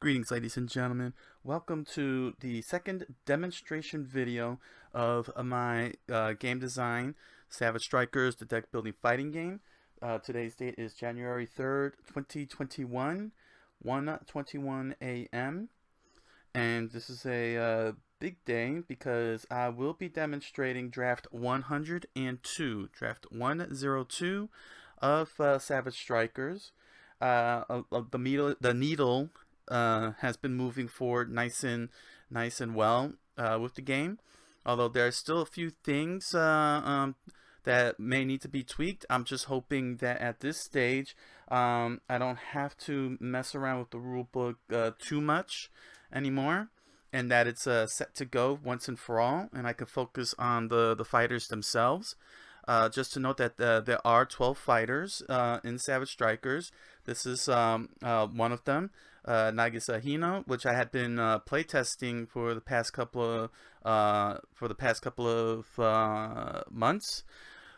Greetings, ladies and gentlemen. Welcome to the second demonstration video of my game design, Savage Strikers, the deck building fighting game. Today's date is January 3rd, 2021, 1:21 a.m. And this is a big day because I will be demonstrating draft 102 of Savage Strikers. The needle has been moving forward nice and well with the game. Although there are still a few things that may need to be tweaked. I'm just hoping that at this stage I don't have to mess around with the rulebook too much anymore, and that it's set to go once and for all, and I can focus on the fighters themselves. Just to note that there are 12 fighters in Savage Strikers. This is one of them, Nagi, which I had been playtesting for the past couple of months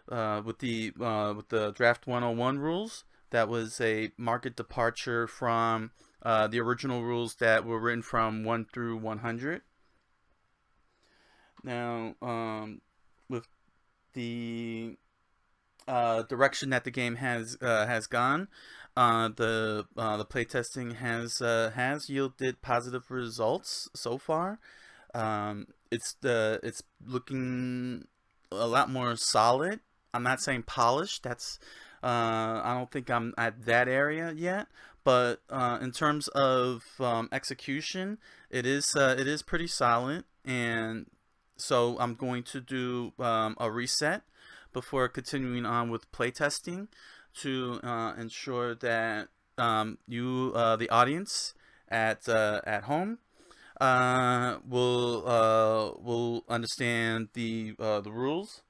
with the Draft 101 rules. That was a market departure from the original rules that were written from 1 through 100. Now, with the direction that the game has gone, the playtesting has yielded positive results so far. It's looking a lot more solid. I'm not saying polished. That's I don't think I'm at that area yet. But in terms of execution, it is pretty solid, and so I'm going to do a reset before continuing on with playtesting to ensure that you, the audience at home, will understand the rules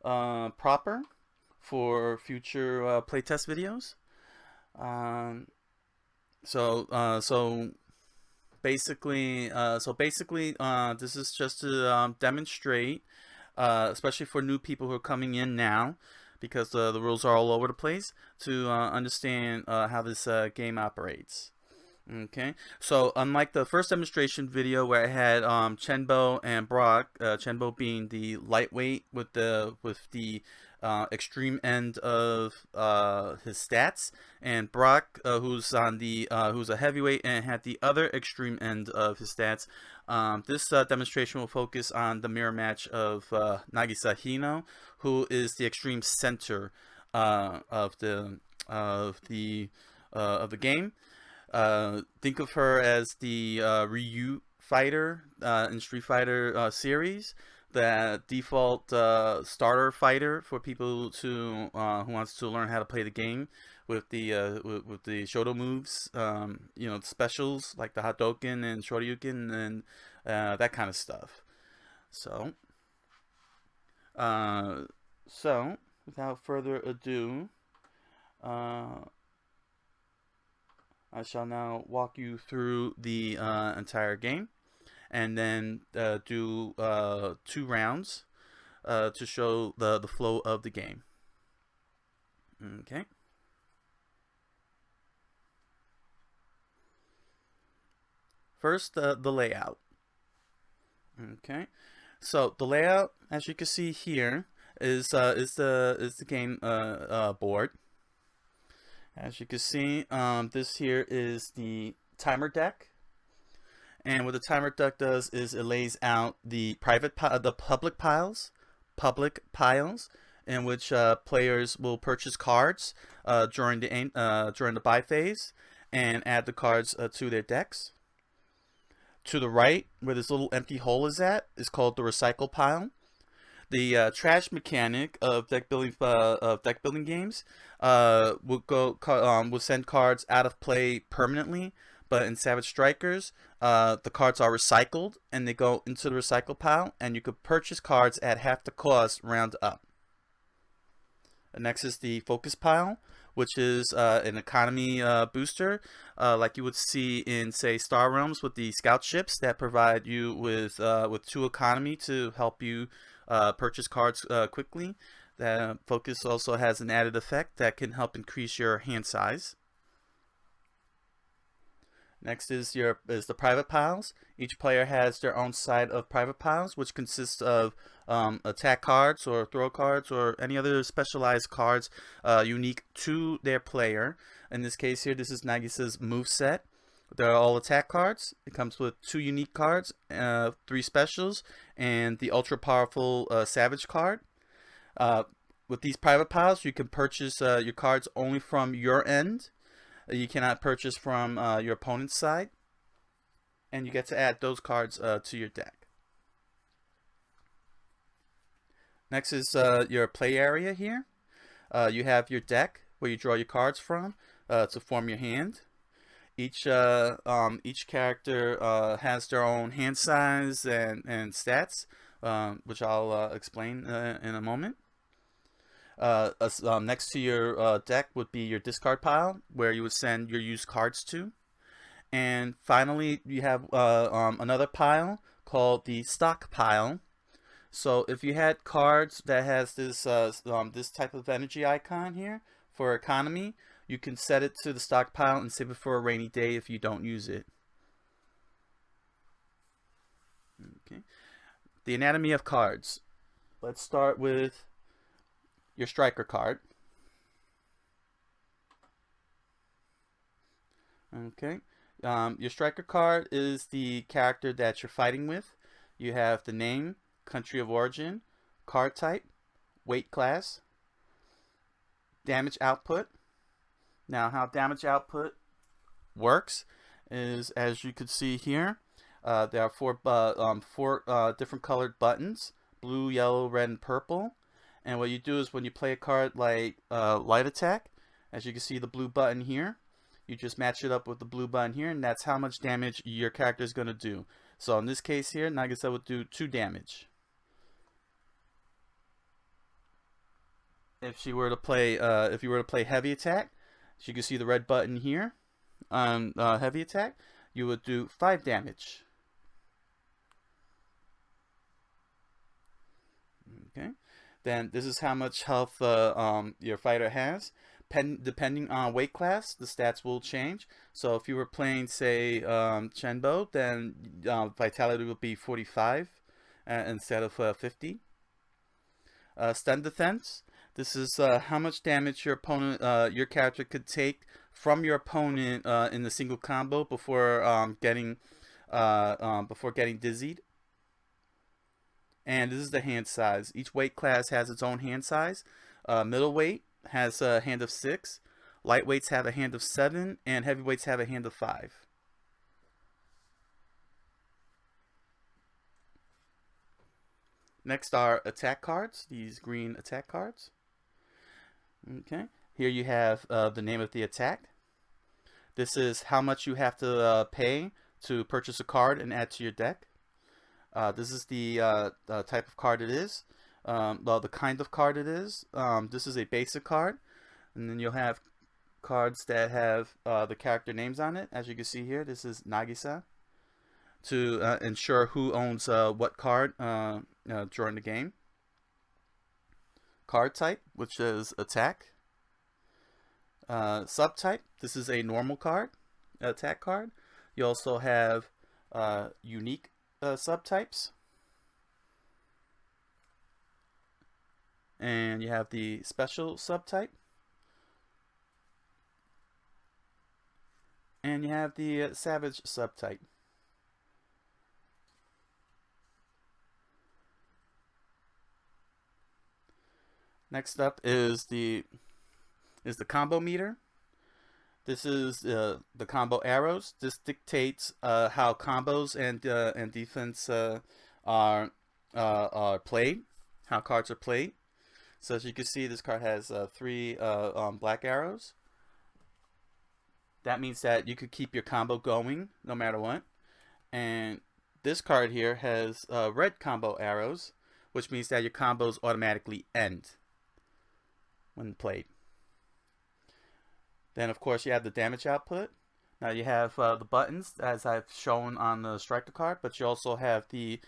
proper for future playtest videos. So basically, this is just to demonstrate, especially for new people who are coming in now, because the rules are all over the place, to understand how this game operates. Okay, so unlike the first demonstration video where I had Chenbo and Brock, Chenbo being the lightweight with the extreme end of his stats, and Brock, who's a heavyweight and had the other extreme end of his stats. This demonstration will focus on the mirror match of Nagi, who is the extreme center of the game. Think of her as the Ryu fighter in Street Fighter series, the default starter fighter for people who wants to learn how to play the game with the Shoto moves, specials like the Hadoken and Shoryuken and that kind of stuff. So without further ado, I shall now walk you through the entire game, and then do 2 rounds to show the flow of the game. Okay. First, the layout. Okay. So the layout, as you can see here, is the game board. As you can see, this here is the timer deck, and what the timer deck does is it lays out the public piles, in which players will purchase cards during the buy phase and add the cards to their decks. To the right, where this little empty hole is at, is called the recycle pile. The trash mechanic of deck building games will send cards out of play permanently, but in Savage Strikers, the cards are recycled and they go into the recycle pile, and you could purchase cards at half the cost round up. Next is the focus pile, which is an economy booster, like you would see in, say, Star Realms with the scout ships that provide you with 2 economy to help you purchase cards quickly. The focus also has an added effect that can help increase your hand size. Next is the private piles. Each player has their own side of private piles, which consists of attack cards or throw cards or any other specialized cards unique to their player. In this case here, this is Nagisa's move set. They're all attack cards. It comes with 2 unique cards, 3 specials, and the ultra powerful Savage card. With these private piles, you can purchase your cards only from your end. You cannot purchase from your opponent's side, and you get to add those cards to your deck. Next is your play area here. You have your deck where you draw your cards from to form your hand. Each character has their own hand size and stats, which I'll explain in a moment. Next to your deck would be your discard pile, where you would send your used cards to. And finally, you have another pile called the stock pile. So if you had cards that has this this type of energy icon here for economy, you can set it to the stock pile and save it for a rainy day if you don't use it. Okay. The anatomy of cards. Let's start with your striker card. Okay. Your striker card is the character that you're fighting with. You have the name, country of origin, card type, weight class, damage output. Now, how damage output works is, as you can see here, there are four different colored buttons: blue, yellow, red, and purple. And what you do is when you play a card like light attack, as you can see the blue button here, you just match it up with the blue button here, and that's how much damage your character is going to do. So in this case here, Nagisa would do 2 damage. If you were to play heavy attack, as you can see the red button here on heavy attack, you would do 5 damage. Okay. Then this is how much health your fighter has. Depending on weight class, the stats will change. So if you were playing, say, Chenbo, then vitality would be 45 instead of 50. Stun defense. This is how much damage your character could take from your opponent in a single combo before getting dizzied. And this is the hand size. Each weight class has its own hand size. Middleweight has a hand of 6. Lightweights have a hand of 7, and heavyweights have a hand of 5. Next are attack cards. These green attack cards. Okay. Here you have the name of the attack. This is how much you have to pay to purchase a card and add to your deck. This is the type of card it is. Well, the kind of card it is. This is a basic card, and then you'll have cards that have the character names on it. As you can see here, this is Nagisa, to ensure who owns what card during the game. Card type, which is attack. Subtype, this is a normal card, attack card. You also have unique subtypes. And you have the special subtype. And you have the savage subtype. Next up is the combo meter. This is the combo arrows. This dictates how combos and defense are played, how cards are played. So as you can see, this card has 3 black arrows. That means that you could keep your combo going no matter what. And this card here has red combo arrows, which means that your combos automatically end when played. Then of course you have the damage output. Now you have the buttons as I've shown on the striker card, but you also have the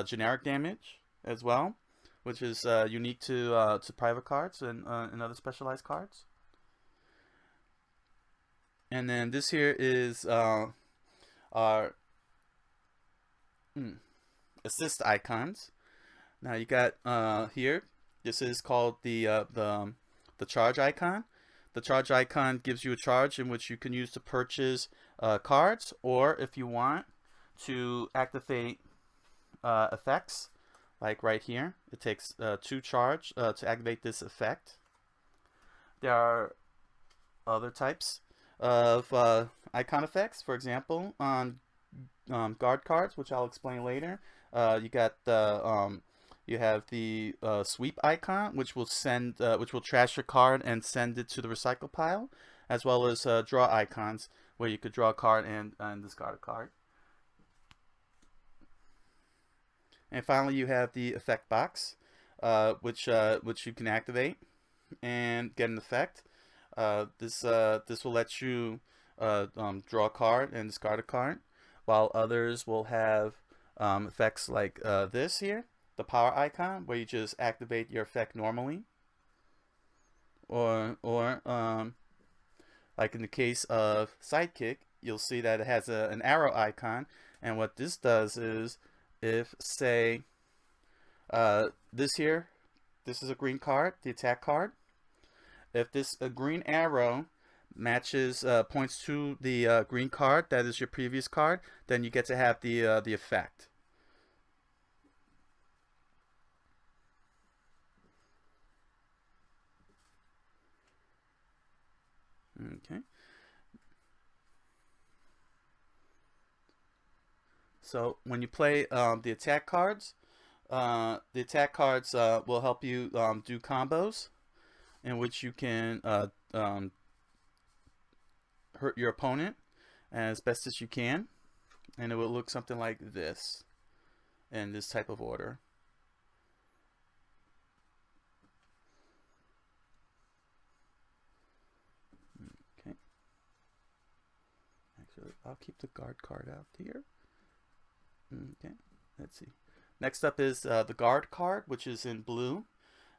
generic damage as well, which is unique to private cards and other specialized cards. And then this here is are assist icons. Now you got here. This is called the charge icon. The charge icon gives you a charge in which you can use to purchase cards, or if you want to activate effects, like right here. It takes 2 charge to activate this effect. There are other types of icon effects. For example, on guard cards, which I'll explain later, you got the you have the sweep icon, which will which will trash your card and send it to the recycle pile, as well as draw icons, where you could draw a card and discard a card. And finally, you have the effect box, which you can activate and get an effect. This will let you draw a card and discard a card, while others will have effects like this here, the power icon, where you just activate your effect normally, or like in the case of Sidekick, you'll see that it has an arrow icon, and what this does is, if say this is a green card, the attack card. If this green arrow matches points to the green card that is your previous card, then you get to have the effect. Okay. So when you play the attack cards will help you do combos in which you can hurt your opponent as best as you can, and it will look something like this in this type of order. Okay. Actually, I'll keep the guard card out here. Okay. Let's see. Next up is the guard card, which is in blue.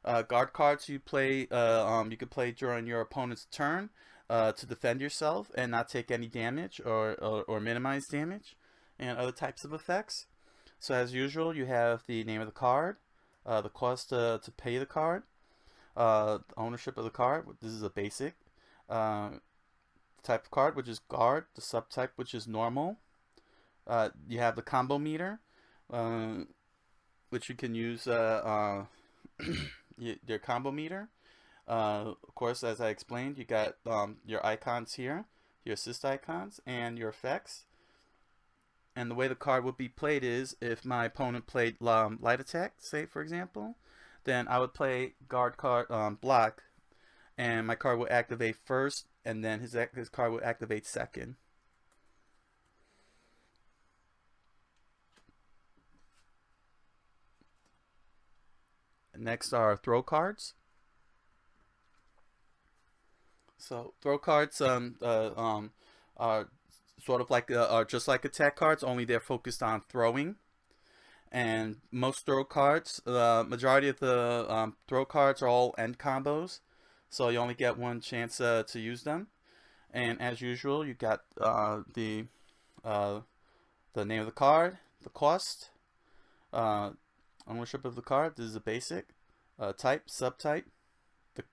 Guard cards you play, you can play during your opponent's turn to defend yourself and not take any damage or minimize damage, and other types of effects. So as usual, you have the name of the card, the cost to pay the card, the ownership of the card. This is a basic. Type of card, which is guard. The subtype, which is normal. You have the combo meter, which you can use your combo meter. Of course, as I explained, you got your icons here, your assist icons, and your effects. And the way the card would be played is, if my opponent played light attack, say for example, then I would play guard card block, and my card will activate first, and then his card will activate second. Next are throw cards. So throw cards are sort of like are just like attack cards, only they're focused on throwing. And most throw cards, majority of the throw cards are all end combos, so you only get one chance to use them. And as usual, you got the name of the card, the cost, ownership of the card. This is a basic. Type, subtype,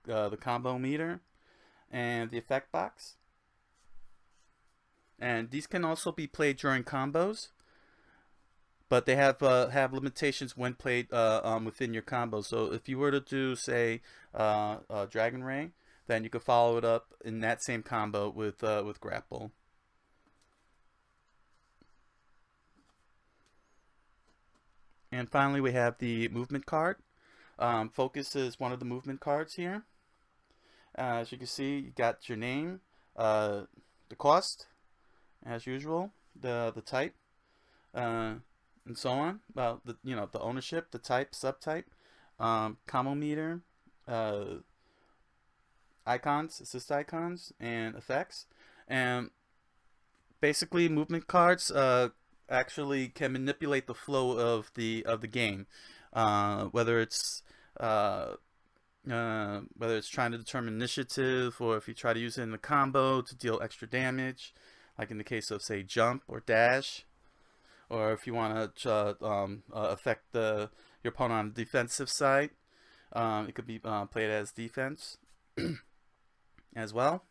the combo meter, and the effect box. And these can also be played during combos, but they have limitations when played within your combo. So if you were to do, say, Dragon Ray, then you could follow it up in that same combo with Grapple. And finally, we have the movement card. Focus is one of the movement cards here. As you can see, you got your name, the cost, as usual, the type, and so on. Well, the ownership, the type, subtype, combo meter, icons, assist icons, and effects. And basically, movement cards actually can manipulate the flow of the game, whether it's trying to determine initiative, or if you try to use it in the combo to deal extra damage. like in the case of say jump or dash, or if you want to affect your opponent on the defensive side, it could be played as defense as well.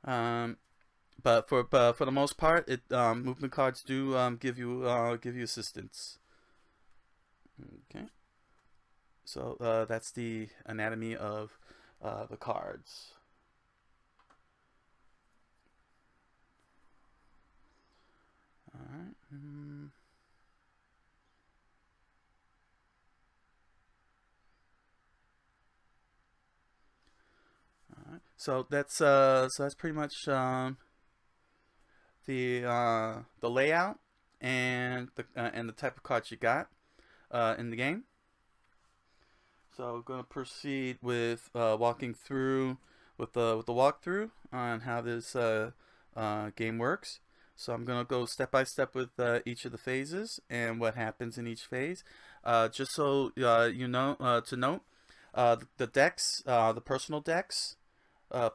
But for the most part, movement cards do give you assistance. Okay, so that's the anatomy of the cards. All right. All right. So that's pretty much the layout and the type of cards you got in the game. So I'm going to proceed with walking through with the walkthrough on how this game works. So I'm going to go step by step with each of the phases and what happens in each phase. Just so you know, to note, the decks, the personal decks,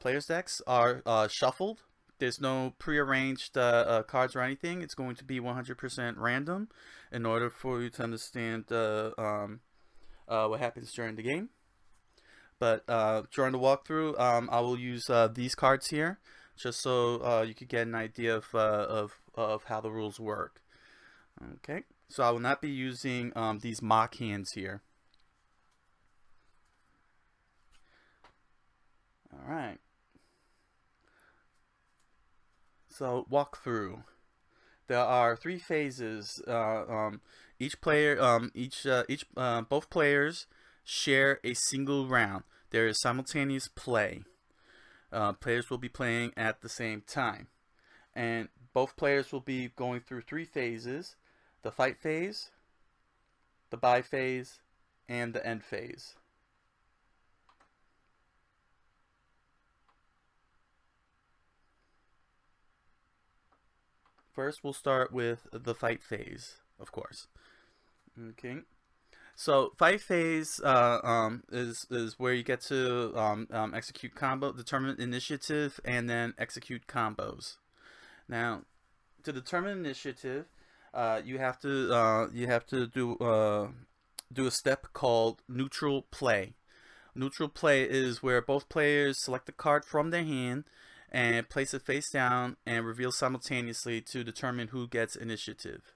players' decks are shuffled. There's no prearranged cards or anything. It's going to be 100% random in order for you to understand what happens during the game. But during the walkthrough, I will use these cards here, just so you could get an idea of how the rules work. Okay, so I will not be using these mock hands here. All right. So walkthrough. There are 3 phases. Each player, both players share a single round. There is simultaneous play. Players will be playing at the same time, and both players will be going through 3 phases: the fight phase, the buy phase, and the end phase. First, we'll start with the fight phase, of course. Okay. So fight phase is where you get to execute combo, determine initiative, and then execute combos. Now, to determine initiative, you have to do a step called neutral play. Neutral play is where both players select a card from their hand and place it face down and reveal simultaneously to determine who gets initiative.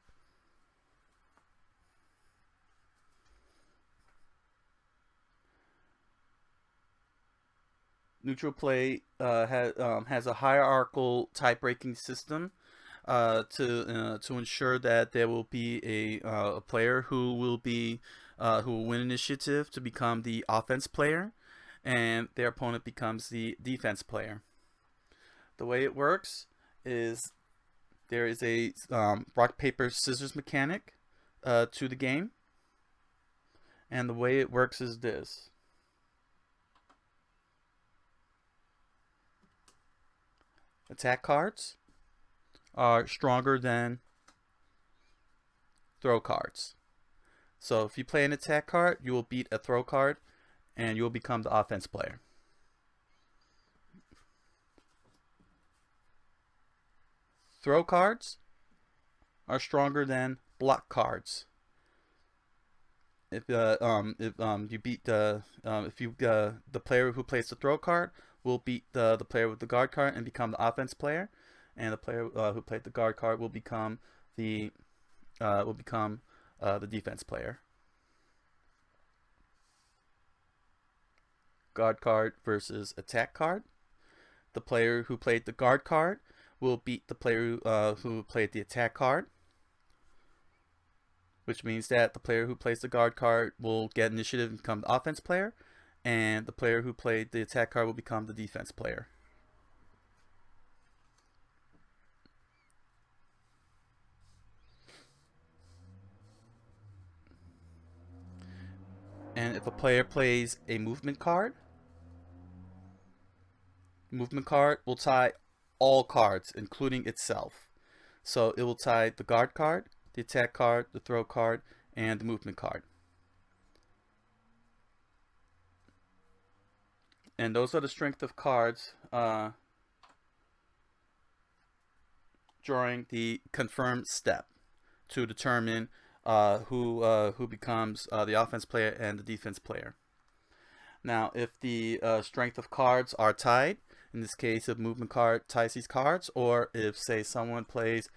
Neutral play has a hierarchical tie-breaking system to ensure that there will be a player who will win initiative to become the offense player, and their opponent becomes the defense player. The way it works is there is a rock paper scissors mechanic to the game, and the way it works is this. Attack cards are stronger than throw cards. So if you play an attack card, you will beat a throw card, and you will become the offense player. Throw cards are stronger than block cards. If you beat the player who plays the throw card will beat the player with the guard card and become the offense player, and the player who played the guard card will become the defense player. Guard card versus attack card. The player who played the guard card will beat the player who played the attack card, which means that the player who plays the guard card will get initiative and become the offense player, and the player who played the attack card will become the defense player. And if a player plays a movement card will tie all cards, including itself. So it will tie the guard card, the attack card, the throw card, and the movement card. And those are the strength of cards during the confirm step to determine who becomes the offense player and the defense player. Now, if the strength of cards are tied, in this case, if movement card ties these cards, or if, say, someone plays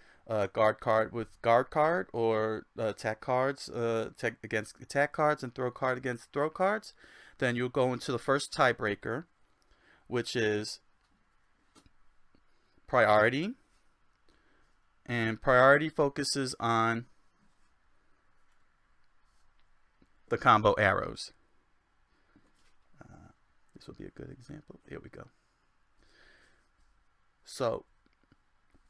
guard card with guard card, or attack cards against attack cards and throw card against throw cards, then you'll go into the first tiebreaker, which is priority. And priority focuses on the combo arrows. This will be a good example. Here we go. So,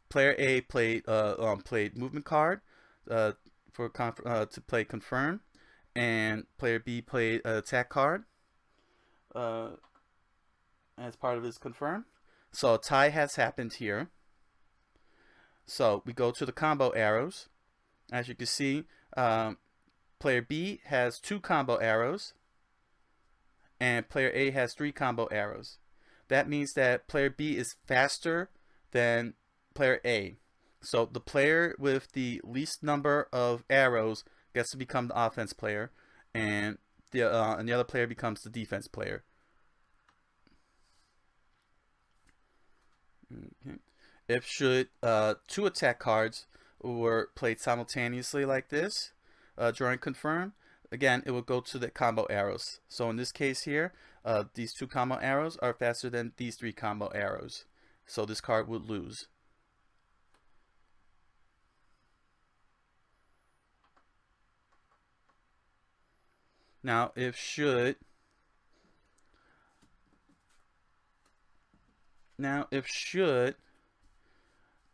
player A played movement card to play confirm, and player B played attack card as part of his confirm. So a tie has happened here. So we go to the combo arrows. As you can see, player B has 2 combo arrows, and player A has 3 combo arrows. That means that player B is faster than player A. So the player with the least number of arrows gets to become the offense player, and the other player becomes the defense player. Okay. If should 2 attack cards were played simultaneously like this during confirm, again it will go to the combo arrows. So in this case here, these 2 combo arrows are faster than these 3 combo arrows. So this card would lose. Now if should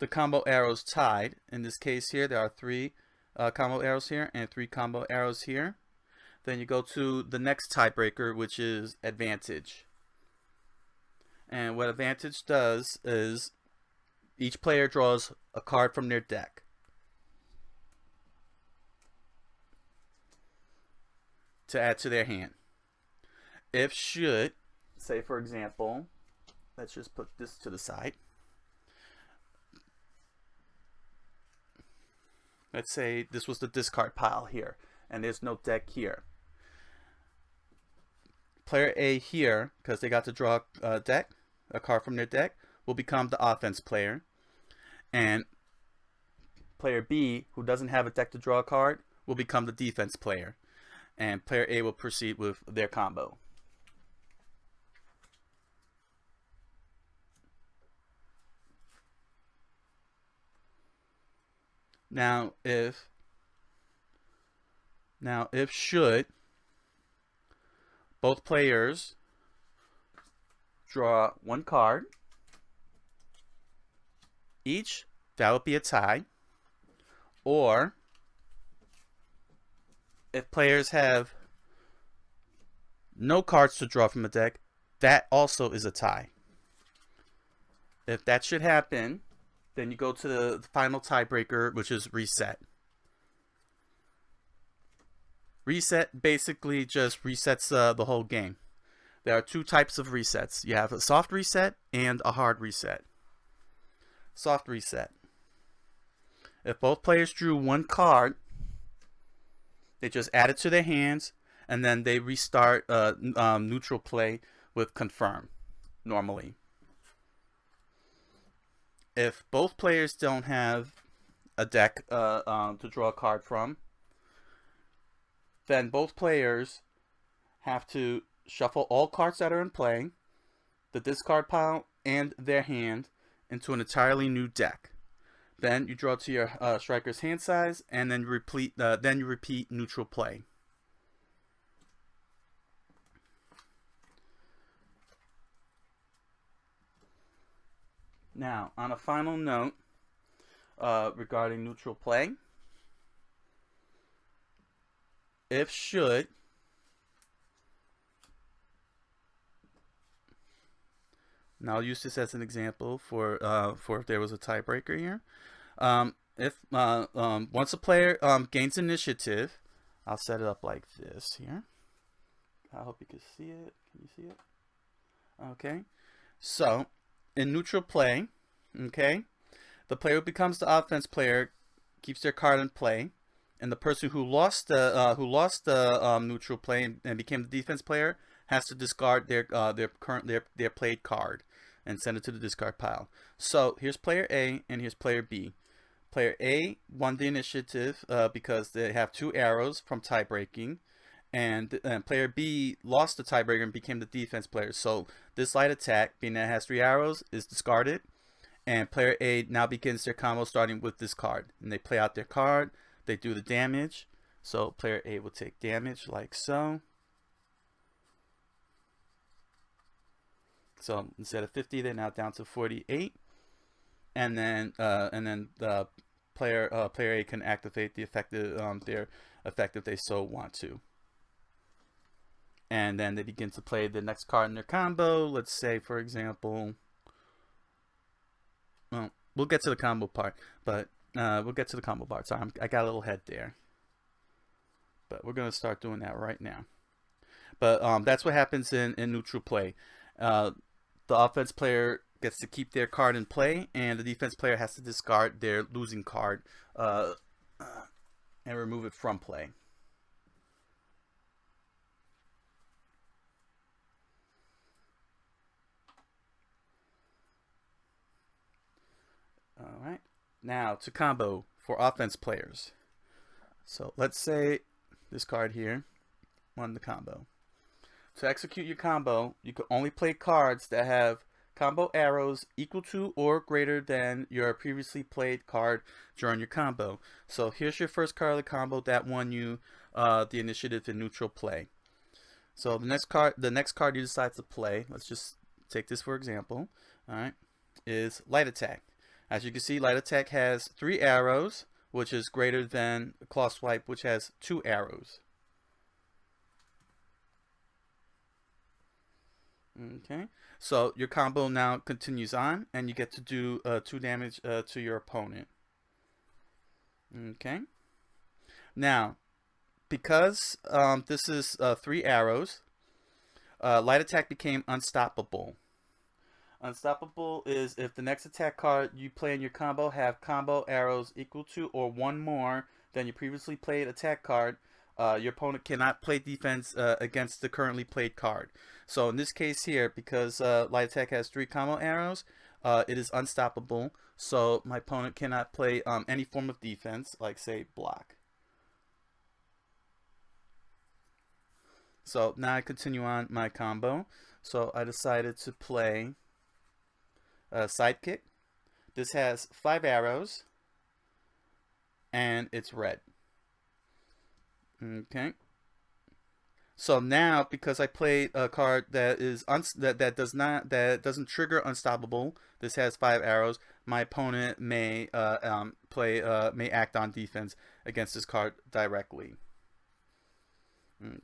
the combo arrows tied, in this case here there are 3 combo arrows here and 3 combo arrows here, then you go to the next tiebreaker, which is advantage. And what advantage does is each player draws a card from their deck. To add to their hand. If should, say for example, let's just put this to the side. Let's say this was the discard pile here, and there's no deck here. Player A here, because they got to draw a card from their deck, will become the offense player. And player B, who doesn't have a deck to draw a card, will become the defense player. And player A will proceed with their combo. Now if should both players draw 1 card each, that would be a tie. Or if players have no cards to draw from a deck, that also is a tie. If that should happen, then you go to the final tiebreaker, which is reset. Reset basically just resets the whole game. There are 2 types of resets. You have a soft reset and a hard reset. Soft reset. If both players drew 1 card, they just add it to their hands, and then they restart neutral play with confirm normally. If both players don't have a deck to draw a card from, then both players have to shuffle all cards that are in play, the discard pile, and their hand into an entirely new deck. Then you draw to your striker's hand size, and then you repeat neutral play. Now, on a final note regarding neutral play, if should now I'll use this as an example for if there was a tiebreaker here. If once a player gains initiative, I'll set it up like this here. I hope you can see it. Can you see it? Okay. So in neutral play, okay, The player who becomes the offense player keeps their card in play, and the person who lost the neutral play and became the defense player has to discard their played card and send it to the discard pile. So here's player A and here's player B. Player A won the initiative because they have 2 arrows from tie-breaking, and player B lost the tiebreaker and became the defense player. So this light attack, being that it has 3 arrows, is discarded, and player A now begins their combo starting with this card. And they play out their card, they do the damage. So player A will take damage like so. So instead of 50, they're now down to 48, and then the player A can activate the effective their effect if they so want to. And then they begin to play the next card in their combo. Let's say, for example, well, we'll get to the combo part, but Sorry, I got a little head there, but we're gonna start doing that right now. But that's what happens in neutral play. The offense player gets to keep their card in play, and the defense player has to discard their losing card and remove it from play. Alright, now to combo for offense players. So let's say this card here won the combo. To execute your combo, you can only play cards that have combo arrows equal to or greater than your previously played card during your combo. So here's your first card of the combo that won you the initiative in neutral play. So the next card you decide to play, let's just take this for example, alright, is Light Attack. As you can see, Light Attack has 3 arrows, which is greater than Claw Swipe, which has 2 arrows. Okay, so your combo now continues on, and you get to do 2 damage to your opponent. Okay, now because this is 3 arrows, Light Attack became unstoppable. Unstoppable is if the next attack card you play in your combo have combo arrows equal to or 1 more than your previously played attack card. Your opponent cannot play defense against the currently played card. So in this case here, because Light Attack has 3 combo arrows, it is unstoppable. So my opponent cannot play any form of defense, like say block. So now I continue on my combo. So I decided to play Sidekick. This has 5 arrows, and it's red. Okay. So now, because I played a card that is that doesn't trigger unstoppable, this has 5 arrows. My opponent may may act on defense against this card directly.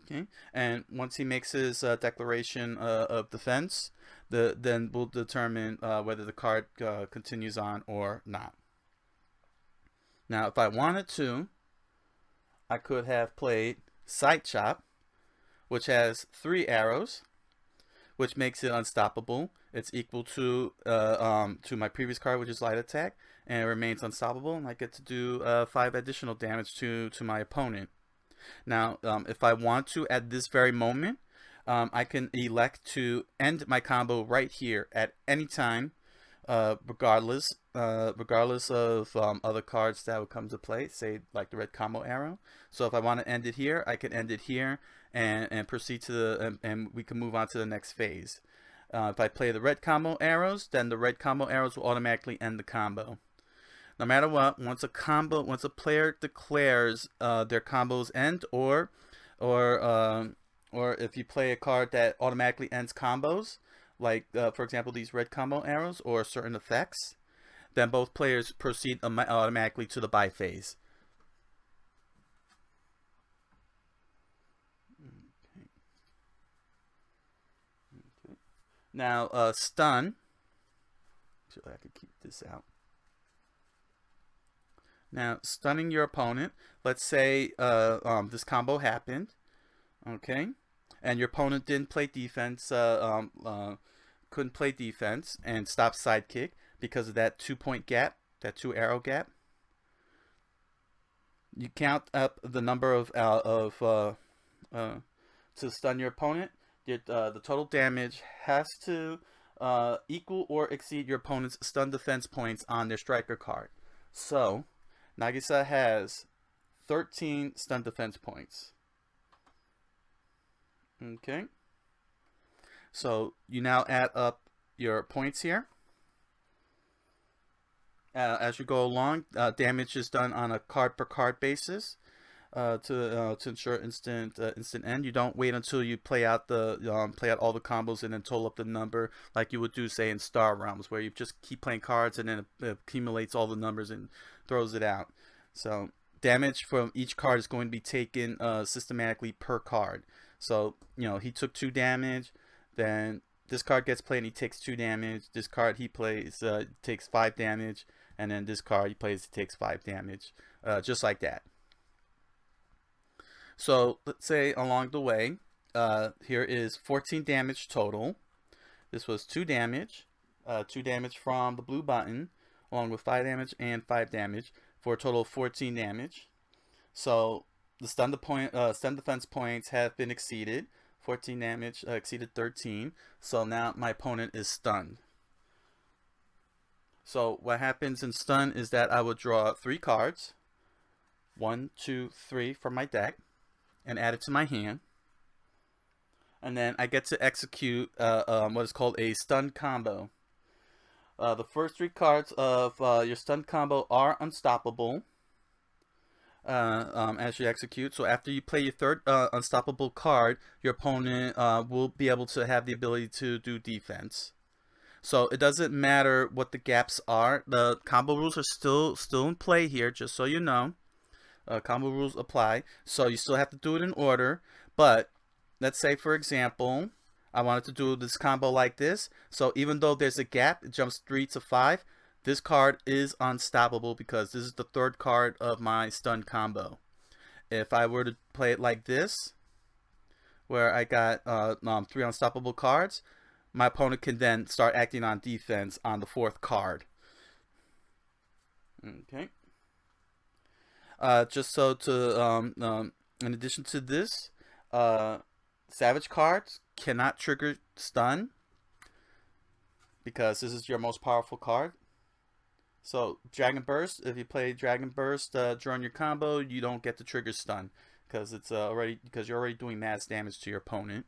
Okay, and once he makes his declaration of defense, then we'll determine whether the card continues on or not. Now, if I wanted to, I could have played Side Chop, which has 3 arrows, which makes it unstoppable. It's equal to my previous card, which is Light Attack, and it remains unstoppable, and I get to do 5 additional damage to my opponent. Now, if I want to, at this very moment, I can elect to end my combo right here at any time, regardless of other cards that would come to play, say like the red combo arrow. So if I want to end it here, I can end it here and proceed to and we can move on to the next phase. If I play the red combo arrows, then the red combo arrows will automatically end the combo. No matter what, once a player declares their combos end, or if you play a card that automatically ends combos, like for example these red combo arrows or certain effects, then both players proceed automatically to the bye phase. Okay. Now stun. So I could keep this out. Now, stunning your opponent. Let's say this combo happened, okay, and your opponent didn't play defense, couldn't play defense, and stopped Sidekick because of that 2-point gap that 2 arrow gap. You count up the number of to stun your opponent. The total damage has to equal or exceed your opponent's stun defense points on their striker card. So, Nagisa has 13 stun defense points. Okay. So, you now add up your points here. As you go along, damage is done on a card per card basis to ensure instant end. You don't wait until you play out all the combos and then total up the number like you would do, say, in Star Realms, where you just keep playing cards and then it accumulates all the numbers and throws it out. So damage from each card is going to be taken systematically per card. So he took 2 damage, then this card gets played and he takes 2 damage. This card he plays takes 5 damage, and then this card he plays takes 5 damage, just like that. So let's say along the way, here is 14 damage total. This was 2 damage, 2 damage from the blue button, along with 5 damage and 5 damage, for a total of 14 damage. So the stun defense points have been exceeded. 14 damage exceeded 13. So now my opponent is stunned. So what happens in stun is that I would draw 3 cards, 1, 2, 3 from my deck, and add it to my hand. And then I get to execute what is called a stun combo. The first 3 cards of your stun combo are unstoppable as you execute. So after you play your 3rd unstoppable card, your opponent will be able to have the ability to do defense. So it doesn't matter what the gaps are. The combo rules are still in play here, just so you know. Combo rules apply. So you still have to do it in order. But let's say, for example, I wanted to do this combo like this. So even though there's a gap, it jumps 3 to 5. This card is unstoppable because this is the 3rd card of my stun combo. If I were to play it like this, where I got 3 unstoppable cards, my opponent can then start acting on defense on the 4th card. Okay. Just so to, in addition to this, Savage cards cannot trigger stun because this is your most powerful card. So Dragon Burst, if you play Dragon Burst during your combo, you don't get to trigger stun because you're already doing mass damage to your opponent.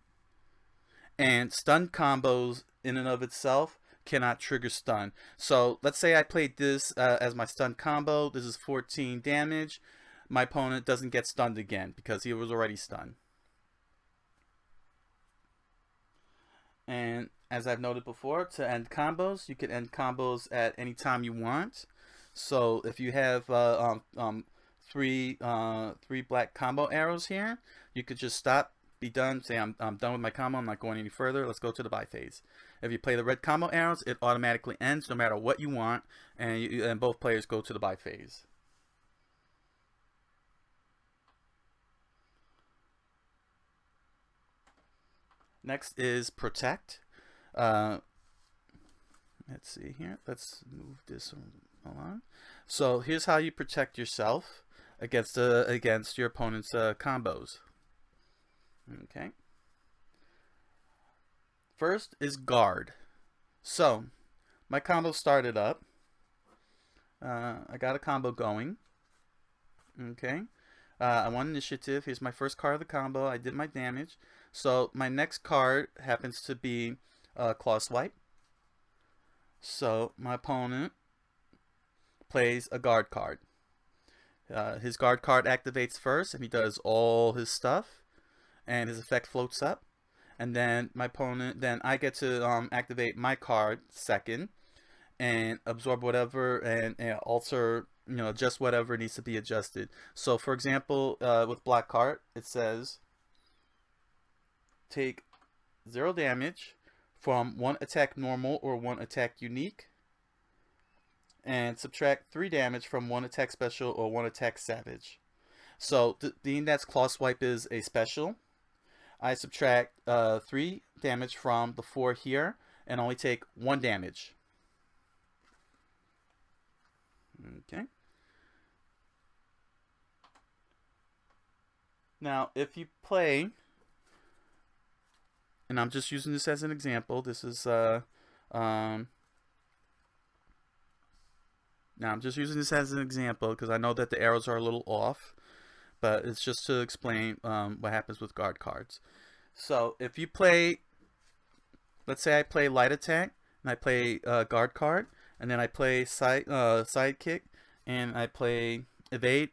And stun combos in and of itself cannot trigger stun. So let's say I played this as my stun combo. This is 14 damage. My opponent doesn't get stunned again because he was already stunned. And as I've noted before, to end combos, you can end combos at any time you want. So if you have 3 black combo arrows here, you could just stop, be done, say I'm done with my combo, I'm not going any further, let's go to the buy phase. If you play the red combo arrows, it automatically ends no matter what you want, and both players go to the buy phase. Next is protect. Let's see here. Let's move this along. So here's how you protect yourself against your opponent's combos. Okay. First is guard. So my combo started up. I got a combo going. Okay. I won initiative. Here's my first card of the combo. I did my damage. So my next card happens to be Claw Swipe. So my opponent plays a guard card. His guard card activates first, and he does all his stuff, and his effect floats up. And then I get to activate my card second, and absorb whatever and alter, adjust whatever needs to be adjusted. So for example, with black card, it says take 0 damage from 1 attack normal or 1 attack unique, and subtract 3 damage from 1 attack special or 1 attack savage. So being that Claw Swipe is a special, I subtract 3 damage from the 4 here and only take 1 damage. Okay. Now, if you play, and I'm just using this as an example. This is now I'm just using this as an example because I know that the arrows are a little off, but it's just to explain what happens with guard cards. So if you play, let's say I play light attack and I play guard card, and then I play sidekick and I play evade.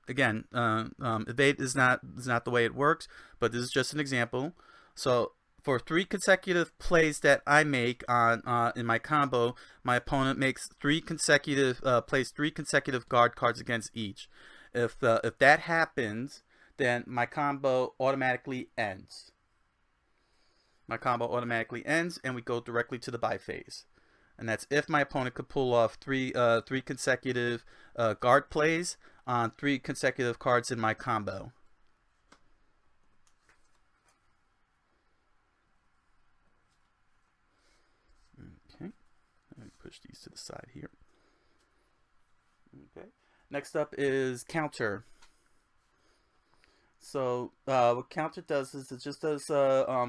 Again, evade is not the way it works, but this is just an example. So for 3 consecutive plays that I make on in my combo, my opponent makes 3 consecutive plays 3 consecutive guard cards against each. If that happens, then my combo automatically ends. My combo automatically ends, and we go directly to the bye phase. And that's if my opponent could pull off three consecutive guard plays on 3 consecutive cards in my combo. Okay, let me push these to the side here. Okay, next up is counter. So what counter does is it just does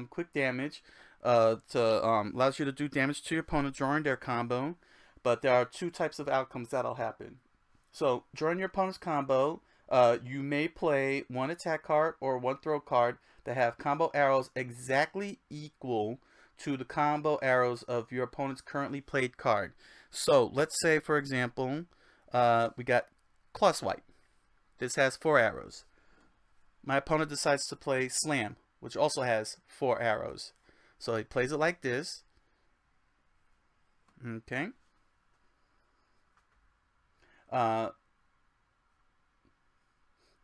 quick damage. Allows you to do damage to your opponent during their combo, but there are 2 types of outcomes that'll happen. So during your opponent's combo, you may play 1 attack card or 1 throw card that have combo arrows exactly equal to the combo arrows of your opponent's currently played card. So let's say, for example, we got Claw Swipe. This has 4 arrows. My opponent decides to play Slam, which also has 4 arrows. So he plays it like this. Okay.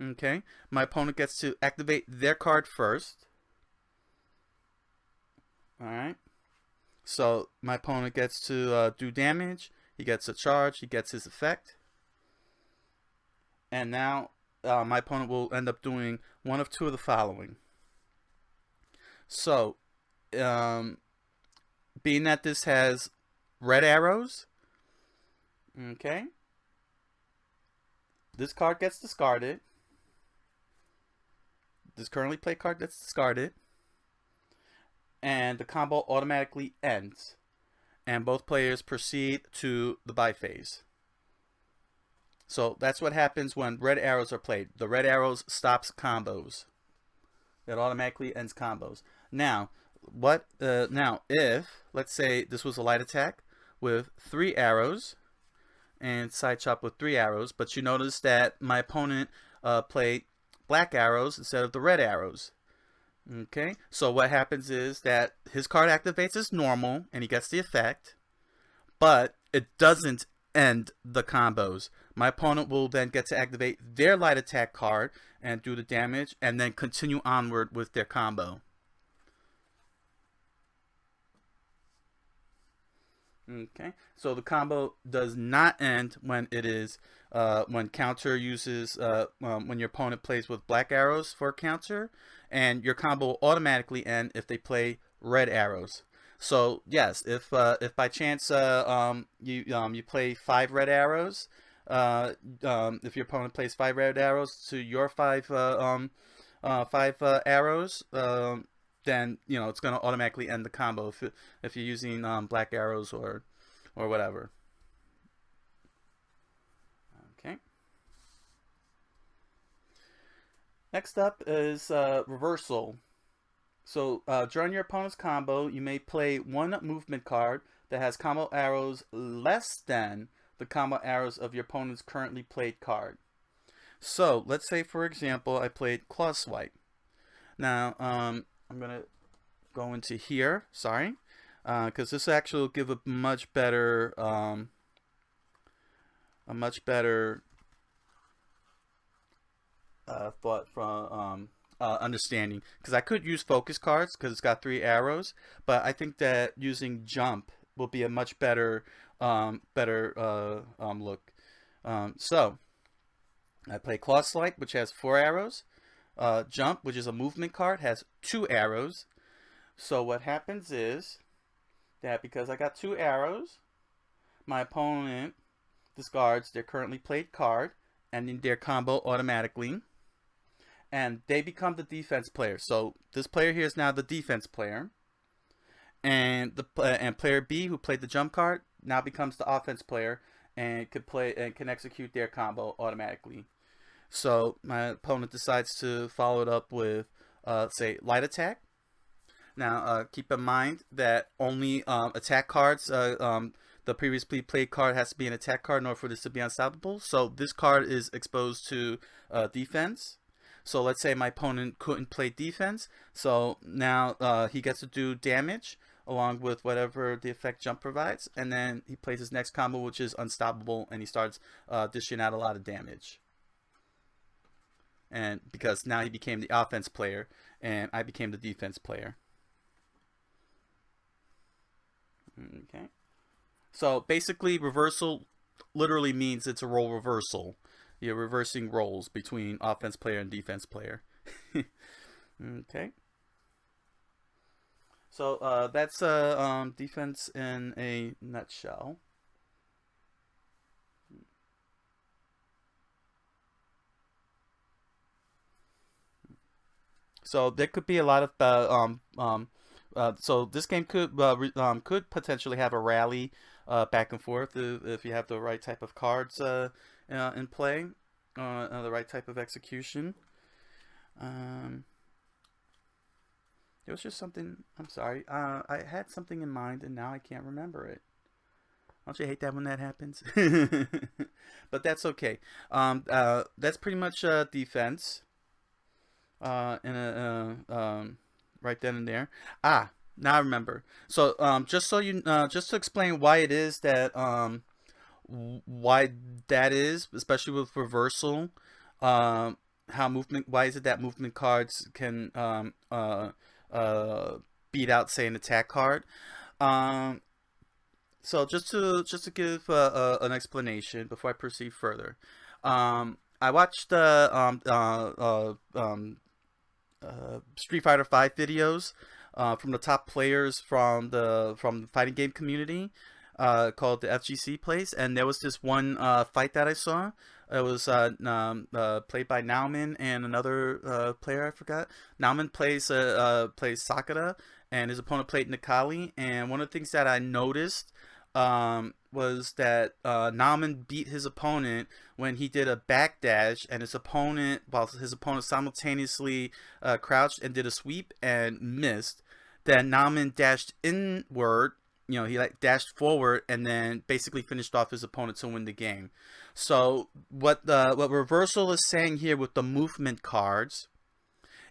Okay. My opponent gets to activate their card first. Alright. So my opponent gets to do damage. He gets a charge. He gets his effect. And now my opponent will end up doing one of 2 of the following. So, being that this has red arrows, okay, this card gets discarded. This currently played card gets discarded, and the combo automatically ends, and both players proceed to the bye phase. So that's what happens when red arrows are played. The red arrows stops combos. It automatically ends combos. Now, if let's say this was a light attack with 3 arrows and side chop with 3 arrows, but you notice that my opponent played black arrows instead of the red arrows. Okay, so what happens is that his card activates as normal and he gets the effect, but it doesn't end the combos. My opponent will then get to activate their light attack card and do the damage, and then continue onward with their combo. Okay, so the combo does not end when it is when counter uses when your opponent plays with black arrows for counter, and your combo will automatically end if they play red arrows. So yes, if by chance you play 5 red arrows, if your opponent plays 5 red arrows to your 5 arrows, then it's going to automatically end the combo if you're using black arrows or whatever. Okay. Next up is reversal. So during your opponent's combo, you may play 1 movement card that has combo arrows less than the combo arrows of your opponent's currently played card. So let's say, for example, I played Claw Swipe. Now I'm gonna go into here. Sorry, because this actually will give a much better thought from understanding, because I could use focus cards because it's got 3 arrows, but I think that using jump will be a much better look. So I play Claw Swipe, which has 4 arrows. Jump, which is a movement card, has 2 arrows. So what happens is that because I got 2 arrows, my opponent discards their currently played card and in their combo automatically, and they become the defense player. So this player here is now the defense player, and player B, who played the jump card, now becomes the offense player and can execute their combo automatically. So my opponent decides to follow it up with, say, light attack. Now, keep in mind that only attack cards, the previously played card has to be an attack card in order for this to be unstoppable. So this card is exposed to defense. So let's say my opponent couldn't play defense. So now he gets to do damage along with whatever the effect jump provides. And then he plays his next combo, which is unstoppable, and he starts dishing out a lot of damage. And because now he became the offense player and I became the defense player. Okay. So basically, reversal literally means it's a role reversal. You're reversing roles between offense player and defense player. Okay. So that's defense in a nutshell. So there could be a lot of so this game could potentially have a rally back and forth if you have the right type of cards in play, the right type of execution. It was just something. I'm sorry. I had something in mind and now I can't remember it. Don't you hate that when that happens? But that's okay. That's pretty much defense. Right then and there. Now I remember. So just so you just to explain why it is that why that is, especially with reversal, how movement, why is it that movement cards can beat out, say, an attack card. So just to give an explanation before I proceed further, I watched Street Fighter V videos from the top players from the fighting game community, called the FGC Plays, and there was this one fight that I saw. It was played by Nauman and another player, I forgot. Nauman plays Sakura, and his opponent played Nikali. And one of the things that I noticed was that Nauman beat his opponent when he did a backdash, and his opponent simultaneously crouched and did a sweep and missed. Then Nauman dashed inward. You know, he like dashed forward and then basically finished off his opponent to win the game. So what reversal is saying here with the movement cards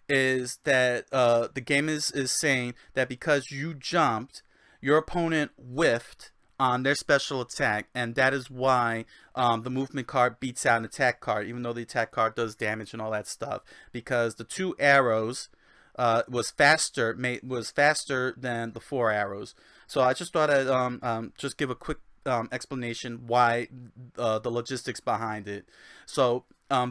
is that the game is saying that because you jumped, your opponent whiffed on their special attack, and that is why the movement card beats out an attack card, even though the attack card does damage and all that stuff, because the 2 arrows was faster than the 4 arrows. So I just thought I'd just give a quick explanation why the logistics behind it. So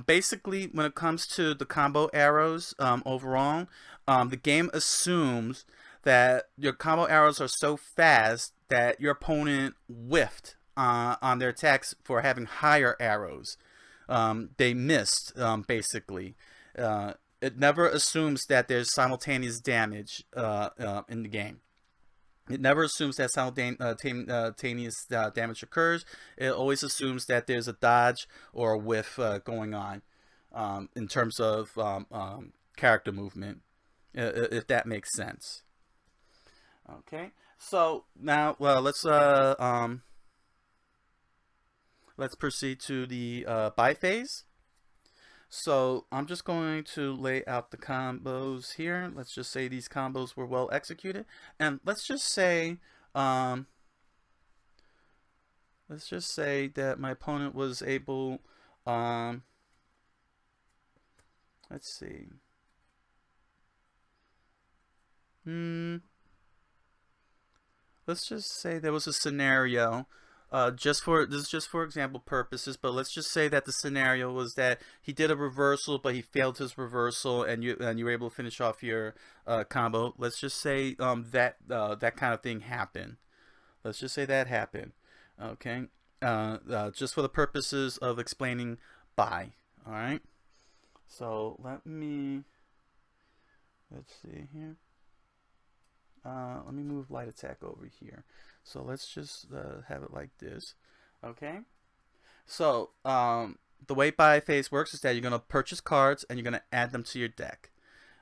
basically, when it comes to the combo arrows overall, the game assumes that your combo arrows are so fast that your opponent whiffed on their attacks for having higher arrows. They missed, basically. It never assumes that there's simultaneous damage in the game. It never assumes that simultaneous damage occurs. It always assumes that there's a dodge or a whiff going on in terms of character movement, if that makes sense. Okay, so now let's proceed to the buy phase. So I'm just going to lay out the combos here. Let's just say these combos were well executed, and let's just say that my opponent was able, let's see, let's just say there was a scenario. This is just for example purposes, but let's just say that the scenario was that he did a reversal, but he failed his reversal, and you were able to finish off your combo. Let's just say that kind of thing happened. Let's just say that happened. Okay. just for the purposes of explaining buy. All right. So let's see here. Let me move light attack over here. So let's just have it like this. Okay. So the way buy phase works is that you're gonna purchase cards and you're gonna add them to your deck.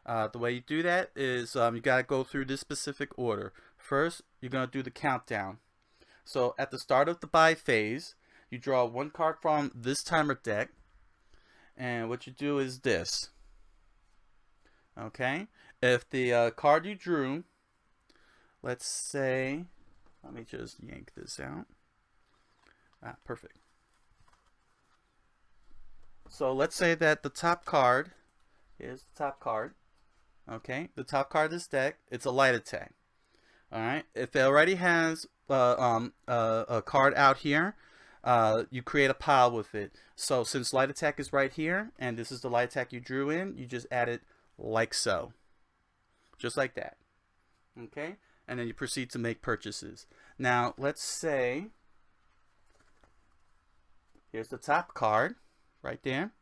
The way you do that is you gotta go through this specific order. First, you're gonna do the countdown. So at the start of the buy phase, you draw one card from this timer deck, and what you do is this. Okay, if the card you drew, let's say, let me just yank this out. Perfect. So let's say that the top card, here's the top card. Okay, the top card of this deck, it's a light attack. All right, if it already has a card out here, you create a pile with it. So since light attack is right here, and this is the light attack you drew in, you just add it like so, just like that. Okay, and then you proceed to make purchases. Now let's say, here's the top card right there,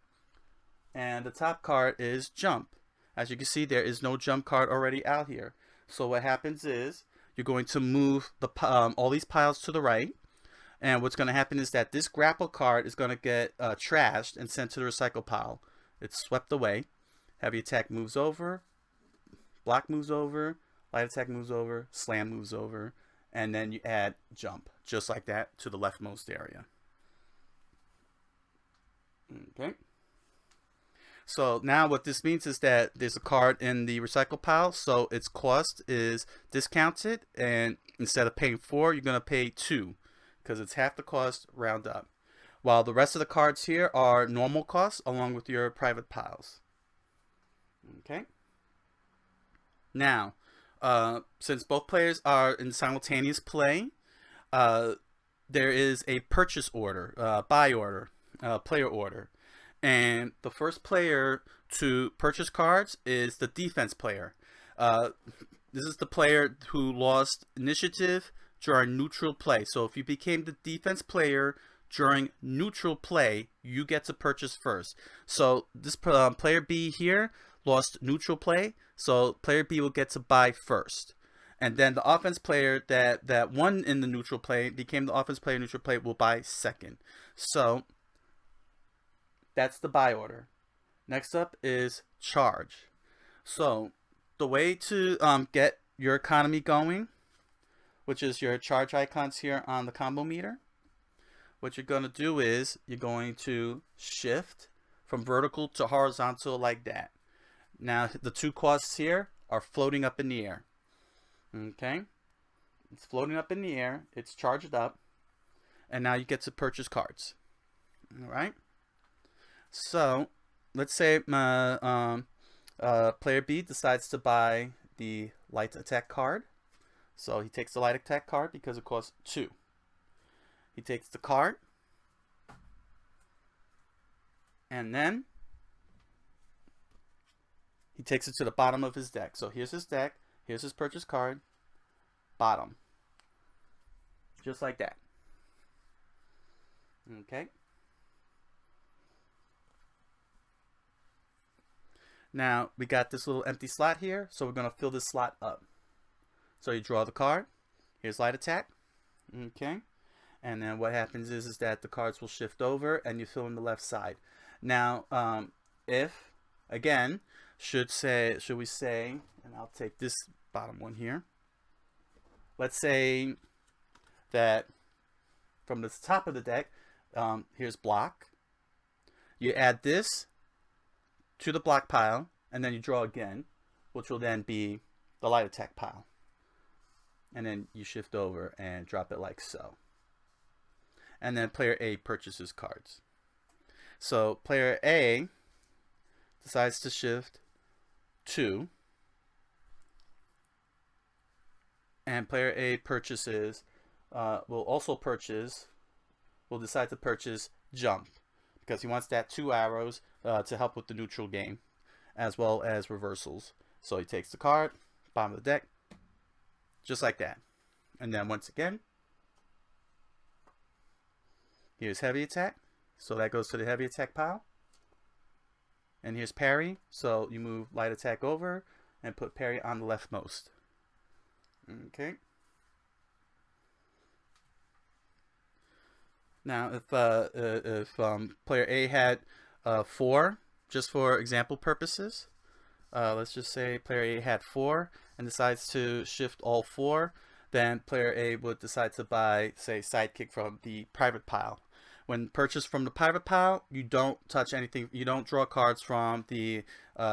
and the top card is jump. As you can see, there is no jump card already out here. So what happens is you're going to move the all these piles to the right, and what's going to happen is that this grapple card is going to get trashed and sent to the recycle pile. It's swept away. Heavy attack moves over, block moves over, light attack moves over, slam moves over, and then you add jump, just like that, to the leftmost area. Okay. So now what this means is that there's a card in the recycle pile, so its cost is discounted, and instead of paying 4, you're going to pay 2, because it's half the cost, round up. While the rest of the cards here are normal costs, along with your private piles. Okay. Now, since both players are in simultaneous play, there is a purchase order, buy order, player order. And the first player to purchase cards is the defense player. This is the player who lost initiative during neutral play. So if you became the defense player during neutral play, you get to purchase first. So this player B here lost neutral play, so player B will get to buy first. And then the offense player that won in the neutral play, became the offense player in neutral play, will buy second. So that's the buy order. Next up is charge. So the way to get your economy going, which is your charge icons here on the combo meter, what you're going to do is you're going to shift from vertical to horizontal like that. Now the two costs here are floating up in the air. Okay, it's floating up in the air, it's charged up, and now you get to purchase cards. All right. So let's say my player B decides to buy the light attack card. So he takes the light attack card because it costs 2. He takes the card, and then he takes it to the bottom of his deck. So here's his deck, here's his purchase card, bottom. Just like that. Okay. Now we got this little empty slot here, so we're going to fill this slot up. So you draw the card, here's light attack, okay, and then what happens is that the cards will shift over and you fill in the left side. Now if, again, should we say, and I'll take this bottom one here, let's say that from the top of the deck, here's block, you add this to the block pile, and then you draw again, which will then be the light attack pile. And then you shift over and drop it like so. And then player A purchases cards. So player A decides to shift 2, and player A purchases, will decide to purchase jump, because he wants that 2 arrows to help with the neutral game, as well as reversals. So he takes the card, bottom of the deck, just like that. And then once again, Here's heavy attack, so that goes to the heavy attack pile. And here's parry, so you move light attack over and put parry on the leftmost. Okay. Now, if player A had 4, just for example purposes, let's just say player A had 4 and decides to shift all 4, then player A would decide to buy, say, Sidekick from the private pile. When purchased from the private pile, you don't touch anything. You don't draw cards from the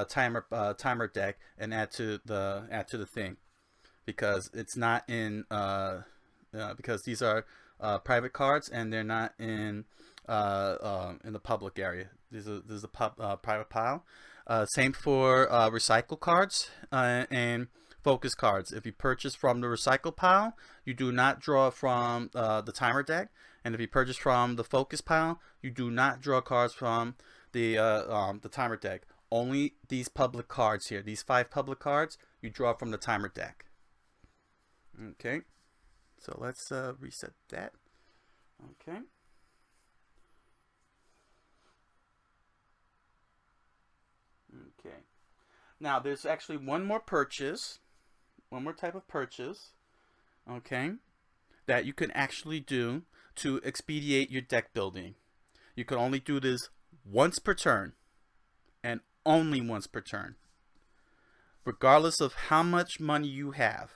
timer deck and add to the thing, because it's not in because these are private cards and they're not in the public area. This is a private pile. Same for recycle cards and focus cards. If you purchase from the recycle pile, you do not draw from the timer deck, and if you purchase from the focus pile, you do not draw cards from the timer deck. Only these public cards here, these 5 public cards, you draw from the timer deck. Okay, so let's reset that. Okay. Okay. Now there's actually one more purchase, one more type of purchase, okay, that you can actually do to expedite your deck building. You can only do this once per turn, and only once per turn, regardless of how much money you have.